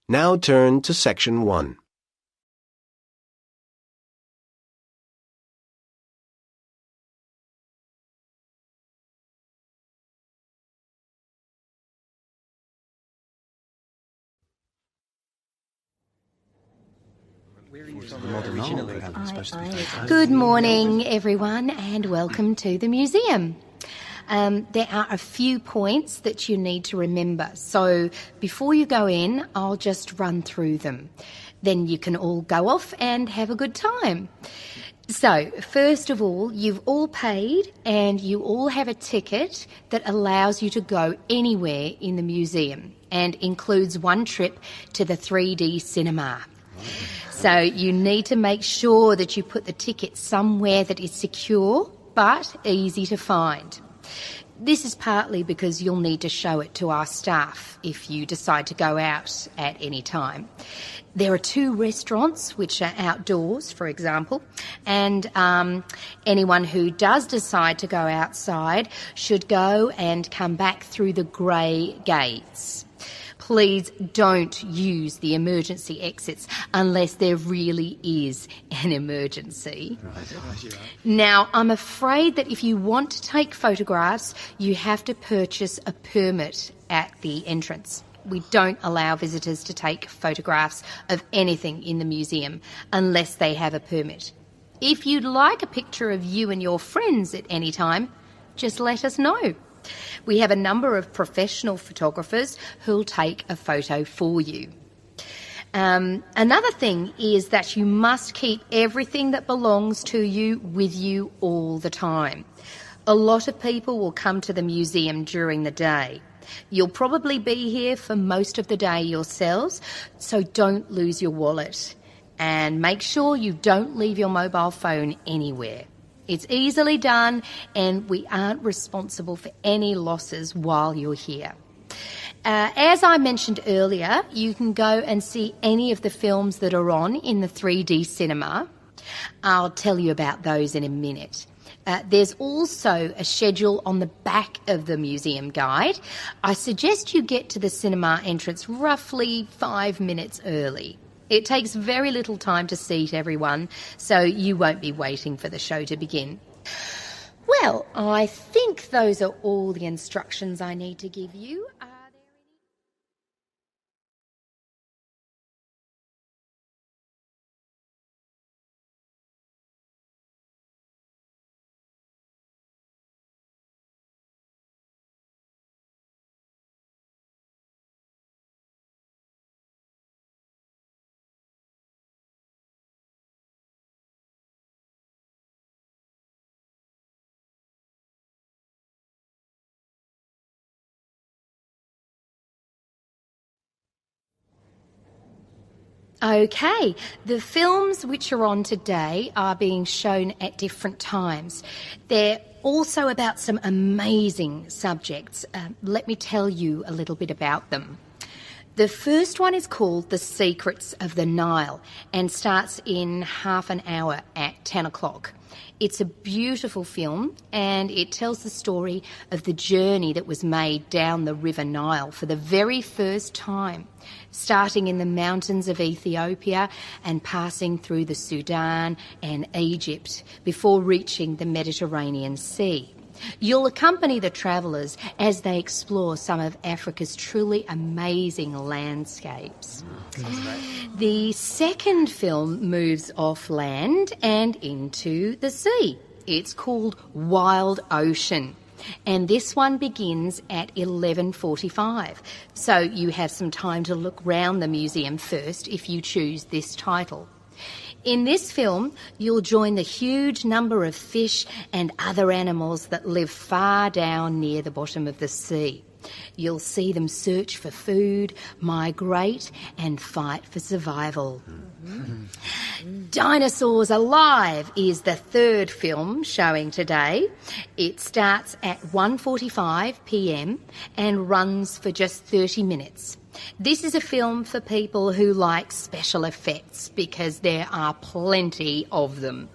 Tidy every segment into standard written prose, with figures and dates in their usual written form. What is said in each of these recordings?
Now turn to Section 1. Good morning, everyone, and welcome to the museum. There are a few points that you need to remember. So before you go in, I'll just run through them. Then you can all go off and have a good time. So, first of all, you've all paid and you all have a ticket that allows you to go anywhere in the museum and includes one trip to the 3D cinema. So you need to make sure that you put the ticket somewhere that is secure but easy to find. This is partly because you'll need to show it to our staff if you decide to go out at any time. There are 2 restaurants which are outdoors, for example, and anyone who does decide to go outside should go and come back through the grey gates. Please don't use the emergency exits unless there really is an emergency. Now, I'm afraid that if you want to take photographs, you have to purchase a permit at the entrance. We don't allow visitors to take photographs of anything in the museum unless they have a permit. If you'd like a picture of you and your friends at any time, just let us know. We have a number of professional photographers who'll take a photo for you. Another thing is that you must keep everything that belongs to you with you all the time. A lot of people will come to the museum during the day. You'll probably be here for most of the day yourselves, so don't lose your wallet. And make sure you don't leave your mobile phone anywhere. It's easily done and we aren't responsible for any losses while you're here. As I mentioned earlier, you can go and see any of the films that are on in the 3D cinema. I'll tell you about those in a minute. There's also a schedule on the back of the museum guide. I suggest you get to the cinema entrance roughly 5 minutes early. It takes very little time to seat everyone, so you won't be waiting for the show to begin. Well, I think those are all the instructions I need to give you. Okay, the films which are on today are being shown at different times. They're also about some amazing subjects. Let me tell you a little bit about them. The first one is called The Secrets of the Nile and starts in half an hour at 10 o'clock. It's a beautiful film and it tells the story of the journey that was made down the River Nile for the very first time, starting in the mountains of Ethiopia and passing through the Sudan and Egypt before reaching the Mediterranean Sea. You'll accompany the travellers as they explore some of Africa's truly amazing landscapes. The second film moves off land and into the sea. It's called Wild Ocean, and this one begins at 11:45. So you have some time to look round the museum first if you choose this title. In this film, you'll join the huge number of fish and other animals that live far down near the bottom of the sea. You'll see them search for food, migrate, and fight for survival. Dinosaurs Alive is the third film showing today. It starts at 1:45 p.m. and runs for just 30 minutes. This is a film for people who like special effects because there are plenty of them.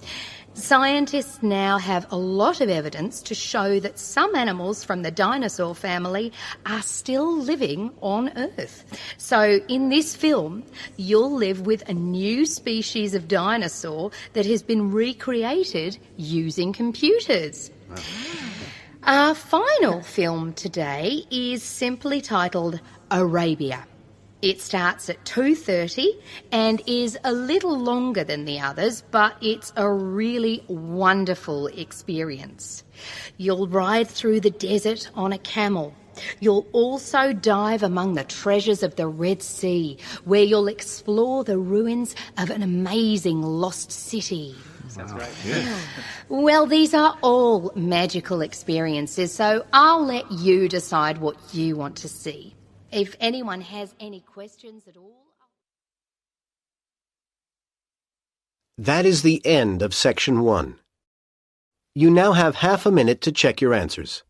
Scientists now have a lot of evidence to show that some animals from the dinosaur family are still living on Earth. So in this film, you'll live with a new species of dinosaur that has been recreated using computers. Wow. Our final film today is simply titled Arabia. It starts at 2:30 and is a little longer than the others, but it's a really wonderful experience. You'll ride through the desert on a camel. You'll also dive among the treasures of the Red Sea, where you'll explore the ruins of an amazing lost city. Sounds great. Yeah. Well, these are all magical experiences, so I'll let you decide what you want to see. If anyone has any questions at all... That is the end of Section 1. You now have half a minute to check your answers.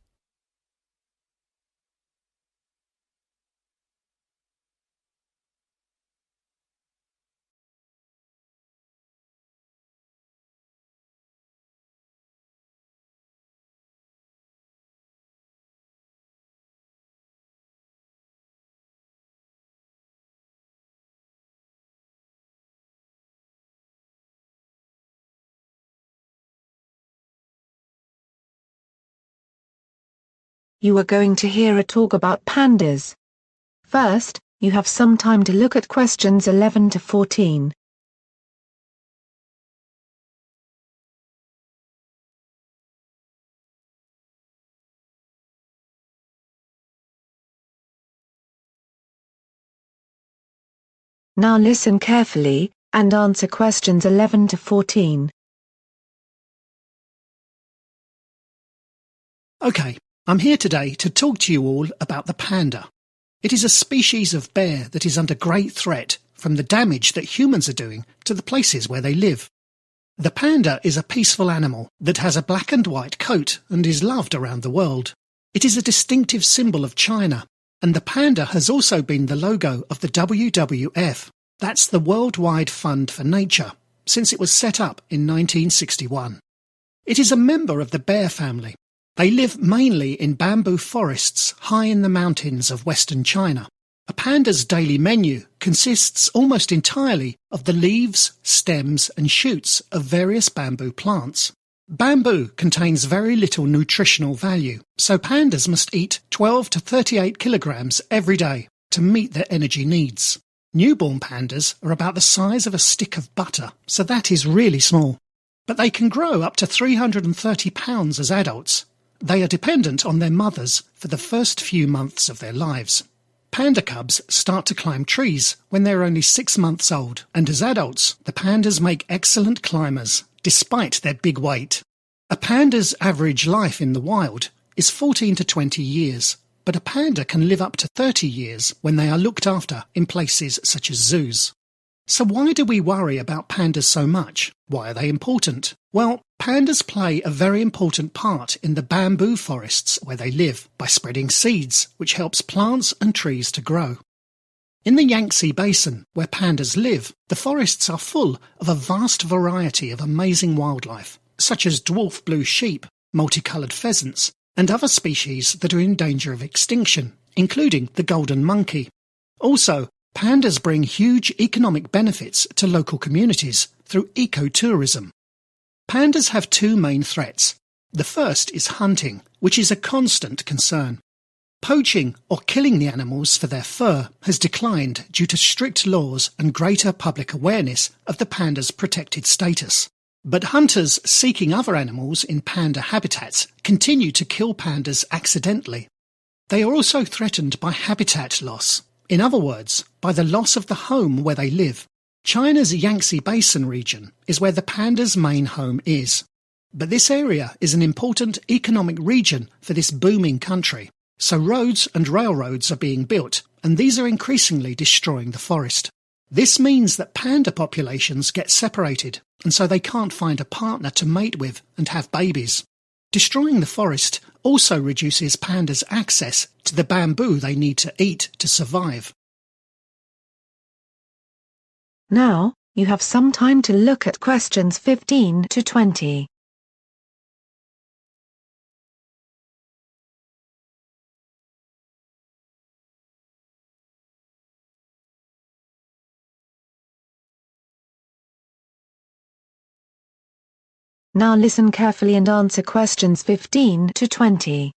You are going to hear a talk about pandas. First, you have some time to look at questions 11 to 14. Now listen carefully, and answer questions 11 to 14. Okay, I'm here today to talk to you all about the panda. It is a species of bear that is under great threat from the damage that humans are doing to the places where they live. The panda is a peaceful animal that has a black and white coat and is loved around the world. It is a distinctive symbol of China, and the panda has also been the logo of the WWF, that's the Worldwide Fund for Nature, since it was set up in 1961. It is a member of the bear family. They live mainly in bamboo forests high in the mountains of western China. A panda's daily menu consists almost entirely of the leaves, stems and shoots of various bamboo plants. Bamboo contains very little nutritional value, so pandas must eat 12 to 38 kilograms every day to meet their energy needs. Newborn pandas are about the size of a stick of butter, so that is really small. But they can grow up to 330 pounds as adults. They are dependent on their mothers for the first few months of their lives. Panda cubs start to climb trees when they're only 6 months old, and as adults, the pandas make excellent climbers, despite their big weight. A panda's average life in the wild is 14 to 20 years, but a panda can live up to 30 years when they are looked after in places such as zoos. So why do we worry about pandas so much? Why are they important? Well, pandas play a very important part in the bamboo forests where they live by spreading seeds, which helps plants and trees to grow. In the Yangtze Basin, where pandas live, the forests are full of a vast variety of amazing wildlife, such as dwarf blue sheep, multicoloured pheasants, and other species that are in danger of extinction, including the golden monkey. Also, pandas bring huge economic benefits to local communities through ecotourism. Pandas have two main threats. The first is hunting, which is a constant concern. Poaching or killing the animals for their fur has declined due to strict laws and greater public awareness of the panda's protected status. But hunters seeking other animals in panda habitats continue to kill pandas accidentally. They are also threatened by habitat loss. In other words, by the loss of the home where they live. China's Yangtze Basin region is where the panda's main home is. But this area is an important economic region for this booming country. So roads and railroads are being built, and these are increasingly destroying the forest. This means that panda populations get separated, and so they can't find a partner to mate with and have babies. Destroying the forest also reduces pandas' access to the bamboo they need to eat to survive. Now, You have some time to look at questions 15 to 20. Now listen carefully and answer questions 15 to 20.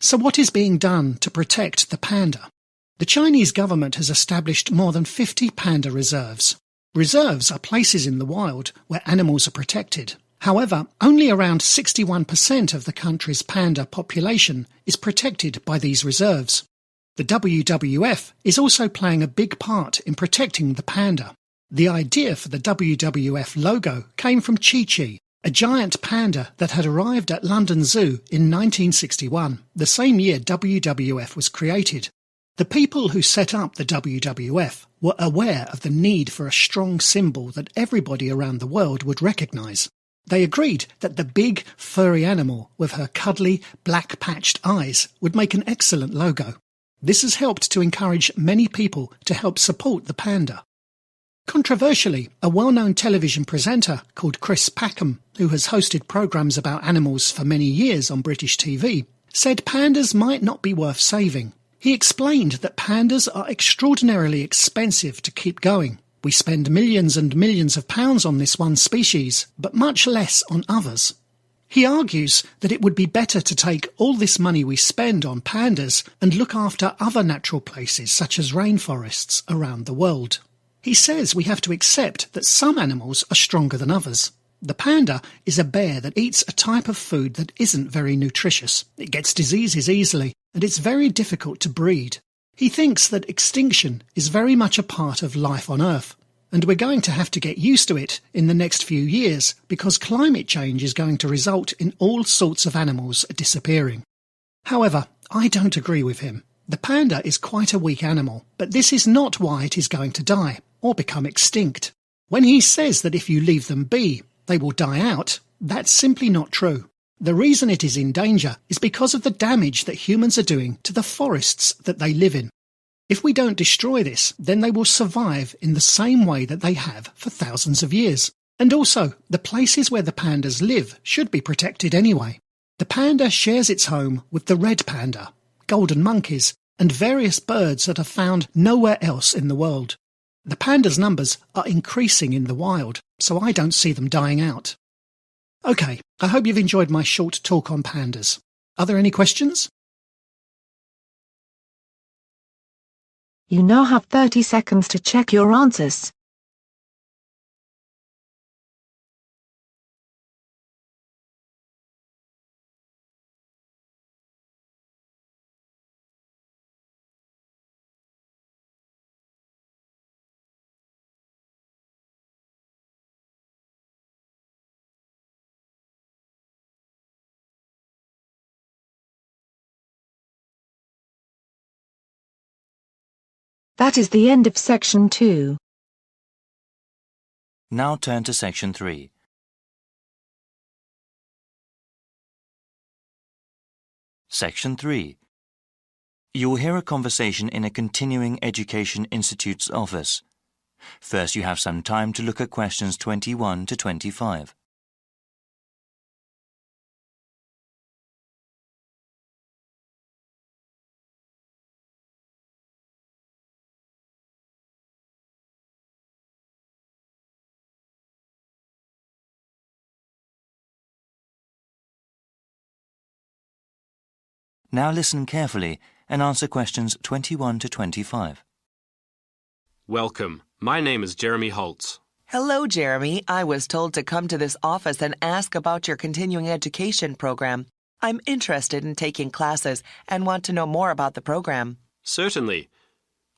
So what is being done to protect the panda? The Chinese government has established more than 50 panda reserves. Reserves are places in the wild where animals are protected. However, only around 61% of the country's panda population is protected by these reserves. The WWF is also playing a big part in protecting the panda. The idea for the WWF logo came from Chi-Chi, a giant panda that had arrived at London Zoo in 1961, the same year WWF was created. The people who set up the WWF were aware of the need for a strong symbol that everybody around the world would recognise. They agreed that the big, furry animal with her cuddly, black-patched eyes would make an excellent logo. This has helped to encourage many people to help support the panda. Controversially, a well-known television presenter called Chris Packham, who has hosted programmes about animals for many years on British TV, said pandas might not be worth saving. He explained that pandas are extraordinarily expensive to keep going. We spend millions and millions of pounds on this one species, but much less on others. He argues that it would be better to take all this money we spend on pandas and look after other natural places such as rainforests around the world. He says we have to accept that some animals are stronger than others. The panda is a bear that eats a type of food that isn't very nutritious. It gets diseases easily, and it's very difficult to breed. He thinks that extinction is very much a part of life on Earth, and we're going to have to get used to it in the next few years because climate change is going to result in all sorts of animals disappearing. However, I don't agree with him. The panda is quite a weak animal, but this is not why it is going to die or become extinct. When he says that if you leave them be, they will die out, that's simply not true. The reason it is in danger is because of the damage that humans are doing to the forests that they live in. If we don't destroy this, then they will survive in the same way that they have for thousands of years. And also, the places where the pandas live should be protected anyway. The panda shares its home with the red panda, golden monkeys, and various birds that are found nowhere else in the world. The pandas' numbers are increasing in the wild, so I don't see them dying out. OK, I hope you've enjoyed my short talk on pandas. Are there any questions? You now have 30 seconds to check your answers. That is the end of section 2. Now turn to section 3. Section 3. You will hear a conversation in a continuing education institute's office. First, you have some time to look at questions 21 to 25. Now listen carefully and answer questions 21 to 25. Welcome. My name is Jeremy Holtz. Hello, Jeremy. I was told to come to this office and ask about your continuing education program. I'm interested in taking classes and want to know more about the program. Certainly.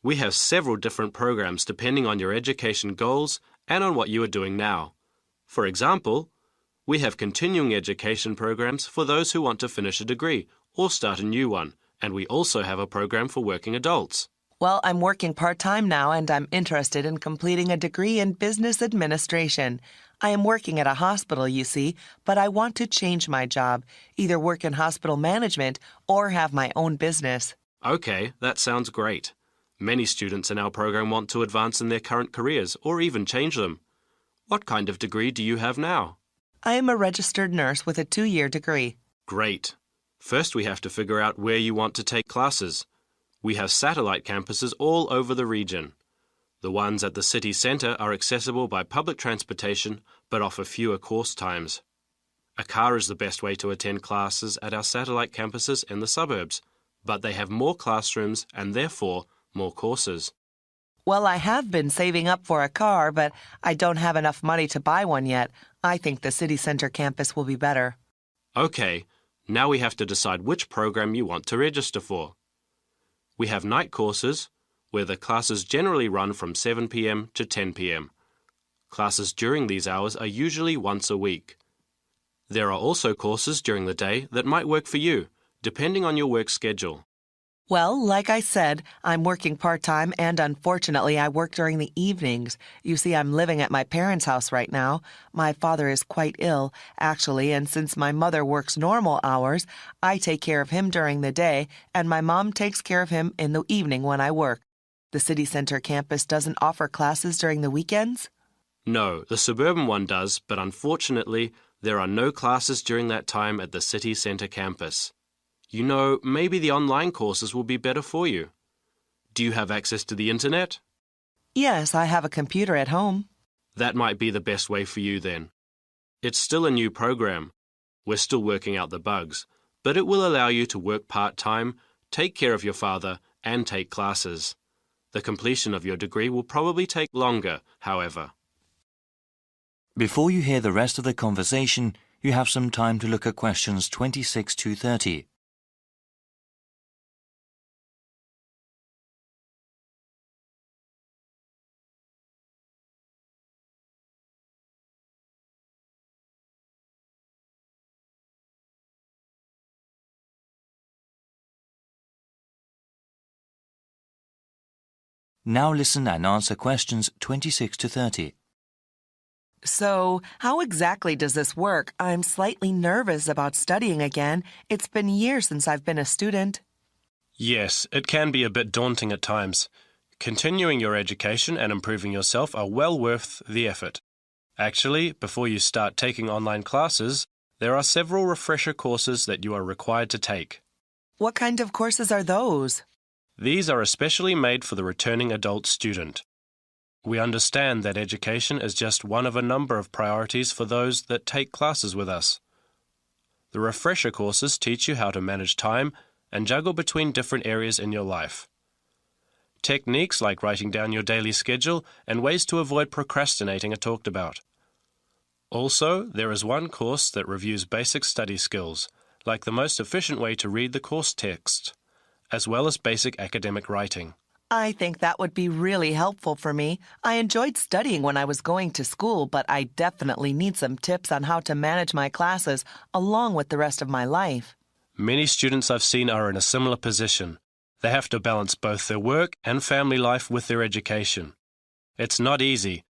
We have several different programs depending on your education goals and on what you are doing now. For example, we have continuing education programs for those who want to finish a degree or start a new one, and we also have a program for working adults. Well, I'm working part-time now and I'm interested in completing a degree in business administration. I am working at a hospital, you see, but I want to change my job, either work in hospital management or have my own business. Okay, that sounds great. Many students in our program want to advance in their current careers or even change them. What kind of degree do you have now? I am a registered nurse with a 2-year degree. Great. First, we have to figure out where you want to take classes. We have satellite campuses all over the region. The ones at the city centre are accessible by public transportation but offer fewer course times. A car is the best way to attend classes at our satellite campuses in the suburbs, but they have more classrooms and therefore more courses. Well, I have been saving up for a car, but I don't have enough money to buy one yet. I think the city center campus will be better. Okay, now we have to decide which program you want to register for. We have night courses, where the classes generally run from 7 p.m. to 10 p.m. Classes during these hours are usually once a week. There are also courses during the day that might work for you, depending on your work schedule. Well, like I said, I'm working part-time and unfortunately I work during the evenings. You see, I'm living at my parents' house right now. My father is quite ill, actually, and since my mother works normal hours, I take care of him during the day and my mom takes care of him in the evening when I work. The city center campus doesn't offer classes during the weekends? No, the suburban one does, but unfortunately, there are no classes during that time at the city centre campus. You know, maybe the online courses will be better for you. Do you have access to the internet? Yes, I have a computer at home. That might be the best way for you then. It's still a new program. We're still working out the bugs, but it will allow you to work part-time, take care of your father, and take classes. The completion of your degree will probably take longer, however. Before you hear the rest of the conversation, you have some time to look at questions 26 to 30. Now listen and answer questions 26 to 30. So, how exactly does this work? I'm slightly nervous about studying again. It's been years since I've been a student. Yes, it can be a bit daunting at times. Continuing your education and improving yourself are well worth the effort. Actually, before you start taking online classes, there are several refresher courses that you are required to take. What kind of courses are those? These are especially made for the returning adult student. We understand that education is just one of a number of priorities for those that take classes with us. The refresher courses teach you how to manage time and juggle between different areas in your life. Techniques like writing down your daily schedule and ways to avoid procrastinating are talked about. Also, there is one course that reviews basic study skills, like the most efficient way to read the course text, as well as basic academic writing. I think that would be really helpful for me. I enjoyed studying when I was going to school, but I definitely need some tips on how to manage my classes along with the rest of my life. Many students I've seen are in a similar position. They have to balance both their work and family life with their education. It's not easy,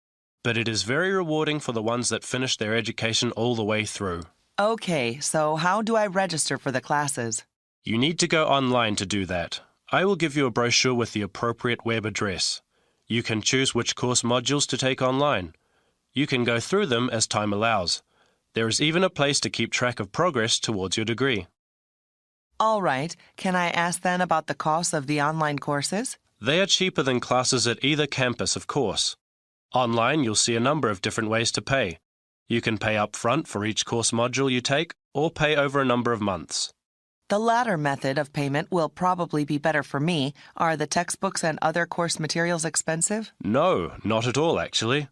but it is very rewarding for the ones that finish their education all the way through. Okay, so how do I register for the classes? You need to go online to do that. I will give you a brochure with the appropriate web address. You can choose which course modules to take online. You can go through them as time allows. There is even a place to keep track of progress towards your degree. All right. Can I ask then about the cost of the online courses? They are cheaper than classes at either campus, of course. Online, you'll see a number of different ways to pay. You can pay up front for each course module you take, or pay over a number of months. The latter method of payment will probably be better for me. Are the textbooks and other course materials expensive? No, not at all, actually.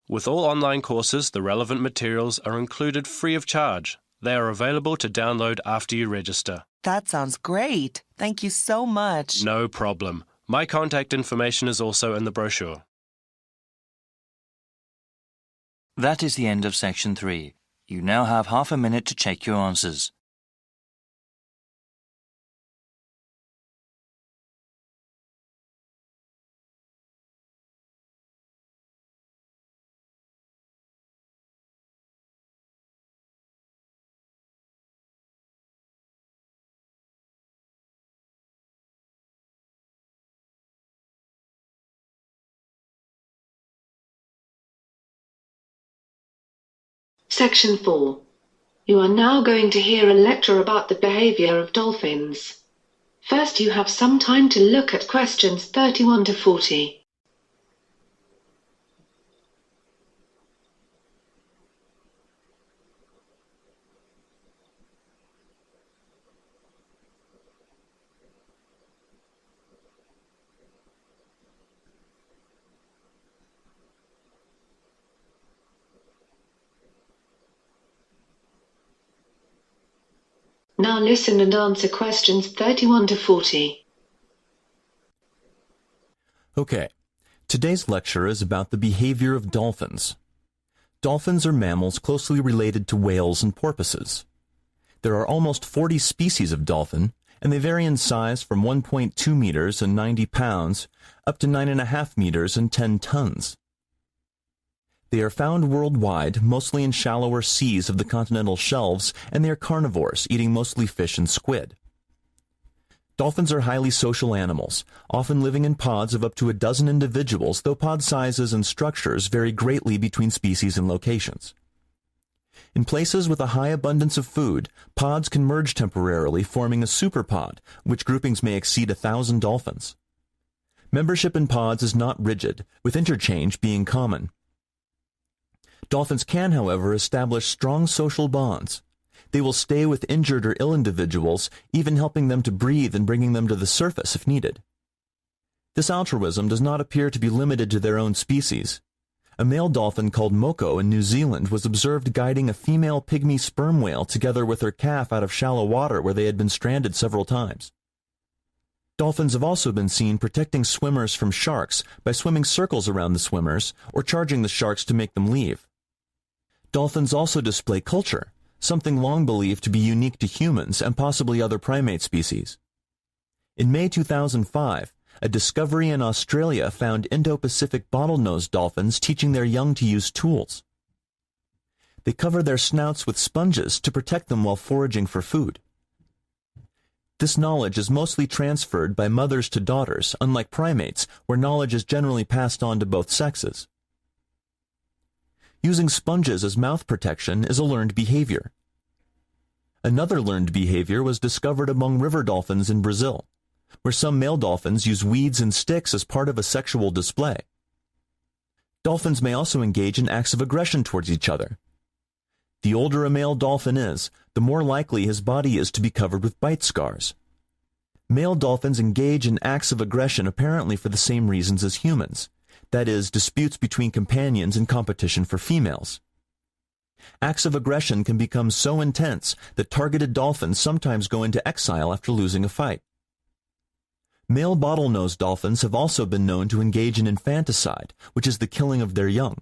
With all online courses, the relevant materials are included free of charge. They are available to download after you register. That sounds great. Thank you so much. No problem. My contact information is also in the brochure. That is the end of section 3. You now have half a minute to check your answers. Section 4. You are now going to hear a lecture about the behavior of dolphins. First, you have some time to look at questions 31 to 40. Now listen and answer questions 31 to 40. Okay, today's lecture is about the behavior of dolphins. Dolphins are mammals closely related to whales and porpoises. There are almost 40 species of dolphin, and they vary in size from 1.2 meters and 90 pounds up to 9.5 meters and 10 tons. They are found worldwide, mostly in shallower seas of the continental shelves, and they are carnivores, eating mostly fish and squid. Dolphins are highly social animals, often living in pods of up to a dozen individuals, though pod sizes and structures vary greatly between species and locations. In places with a high abundance of food, pods can merge temporarily, forming a superpod, which groupings may exceed 1,000 dolphins. Membership in pods is not rigid, with interchange being common. Dolphins can, however, establish strong social bonds. They will stay with injured or ill individuals, even helping them to breathe and bringing them to the surface if needed. This altruism does not appear to be limited to their own species. A male dolphin called Moko in New Zealand was observed guiding a female pygmy sperm whale together with her calf out of shallow water where they had been stranded several times. Dolphins have also been seen protecting swimmers from sharks by swimming circles around the swimmers or charging the sharks to make them leave. Dolphins also display culture, something long believed to be unique to humans and possibly other primate species. In May 2005, a discovery in Australia found Indo-Pacific bottlenose dolphins teaching their young to use tools. They cover their snouts with sponges to protect them while foraging for food. This knowledge is mostly transferred by mothers to daughters, unlike primates, where knowledge is generally passed on to both sexes. Using sponges as mouth protection is a learned behavior. Another learned behavior was discovered among river dolphins in Brazil, where some male dolphins use weeds and sticks as part of a sexual display. Dolphins may also engage in acts of aggression towards each other. The older a male dolphin is, the more likely his body is to be covered with bite scars. Male dolphins engage in acts of aggression apparently for the same reasons as humans. That is, disputes between companions and competition for females. Acts of aggression can become so intense that targeted dolphins sometimes go into exile after losing a fight. Male bottlenose dolphins have also been known to engage in infanticide, which is the killing of their young.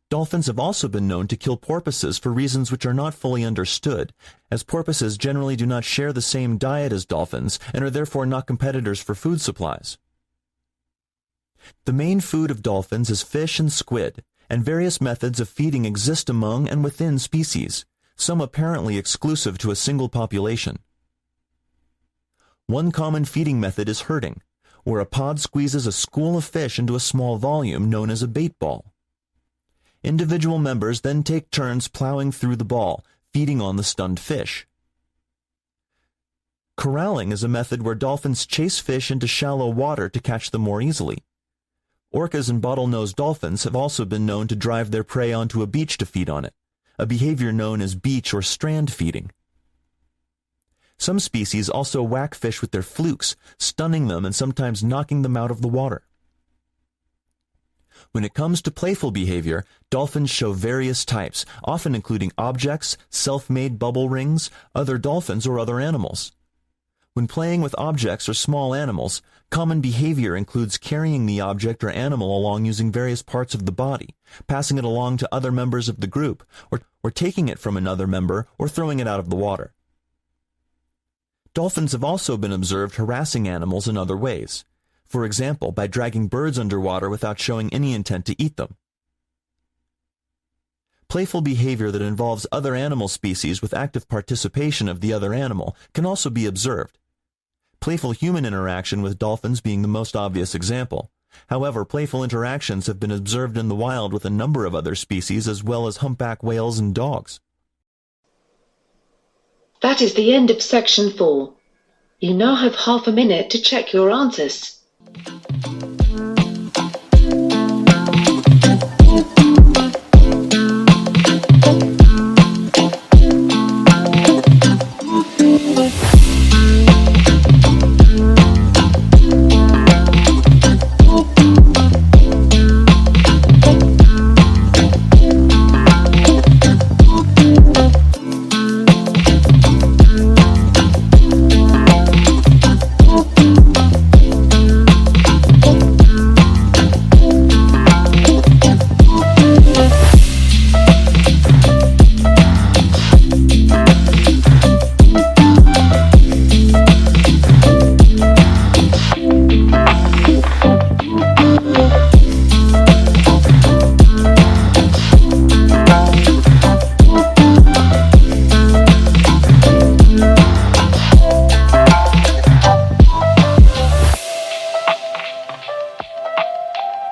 Dolphins have also been known to kill porpoises for reasons which are not fully understood, as porpoises generally do not share the same diet as dolphins and are therefore not competitors for food supplies. The main food of dolphins is fish and squid, and various methods of feeding exist among and within species, some apparently exclusive to a single population. One common feeding method is herding, where a pod squeezes a school of fish into a small volume known as a bait ball. Individual members then take turns plowing through the ball, feeding on the stunned fish. Corralling is a method where dolphins chase fish into shallow water to catch them more easily. Orcas and bottlenose dolphins have also been known to drive their prey onto a beach to feed on it, a behavior known as beach or strand feeding. Some species also whack fish with their flukes, stunning them and sometimes knocking them out of the water. When it comes to playful behavior, dolphins show various types, often including objects, self-made bubble rings, other dolphins, or other animals. When playing with objects or small animals, common behavior includes carrying the object or animal along using various parts of the body, passing it along to other members of the group, or taking it from another member or throwing it out of the water. Dolphins have also been observed harassing animals in other ways, for example, by dragging birds underwater without showing any intent to eat them. Playful behavior that involves other animal species with active participation of the other animal can also be observed. Playful human interaction with dolphins being the most obvious example, However, playful interactions have been observed in the wild with a number of other species as well as humpback whales and dogs. That is the end of section 4. You now have half a minute to check your answers.